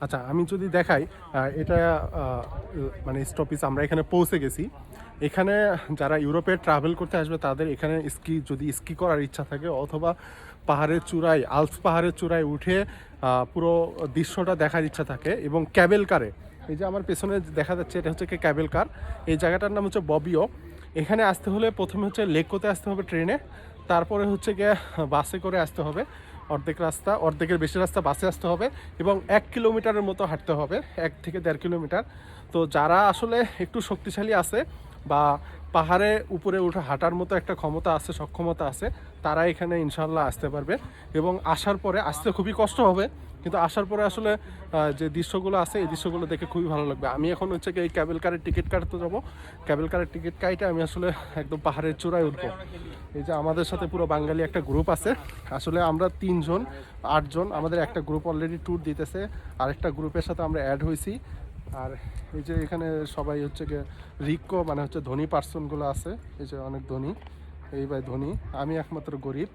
আচ্ছা, আমি যদি দেখাই এটা মানে স্টপেজ আমরা এখানে পৌঁছে গেছি। এখানে যারা ইউরোপে ট্রাভেল করতে আসবে তাদের এখানে যদি স্কি করার ইচ্ছা থাকে অথবা পাহাড়ের চূড়ায় আল্পস পাহাড়ের চূড়ায় উঠে পুরো দৃশ্যটা দেখার ইচ্ছা থাকে এবং ক্যাবেল কারে, এই যে আমার পেছনে দেখা যাচ্ছে এটা হচ্ছে কি ক্যাবেল কার। এই জায়গাটার নাম হচ্ছে ববিও। এখানে আসতে হলে প্রথমে হচ্ছে লেকোতে আসতে হবে ট্রেনে, তারপরে হচ্ছে গিয়ে বাসে করে আসতে হবে। অর্ধেকের বেশি রাস্তা বাসে আসতে হবে এবং 1 কিলোমিটারের মতো হাঁটতে হবে, 1 থেকে 1.5 কিলোমিটার। তো যারা আসলে একটু শক্তিশালী আছে বা পাহাড়ে উপরে উঠে হাঁটার মতো একটা ক্ষমতা আছে, সক্ষমতা আছে, তারা এখানে ইনশাল্লাহ আসতে পারবে। এবং আসার পরে আসতে খুবই কষ্ট হবে, কিন্তু আসার পরে আসলে যে দৃশ্যগুলো আছে এই দৃশ্যগুলো দেখে খুবই ভালো লাগবে। আমি এখন হচ্ছে কি এই ক্যাবেল কারের টিকিট কাটতে যাবো। ক্যাবেল কারের টিকিট কাটে আমি আসলে একদম পাহাড়ের চূড়ায় উঠবো। এই যে আমাদের সাথে পুরো বাঙালি একটা গ্রুপ আছে, আসলে আমরা 3 জন 8 জন, আমাদের একটা গ্রুপ অলরেডি ট্যুর দিতেছে, আরেকটা গ্রুপের সাথে আমরা অ্যাড হয়েছি। আর এই যে এখানে সবাই হচ্ছে গিয়ে রিক্কো মানে হচ্ছে ধনী পার্সনগুলো আছে, এই যে অনেক ধনী, এই ভাই ধনী, আমি একমাত্র গরিব।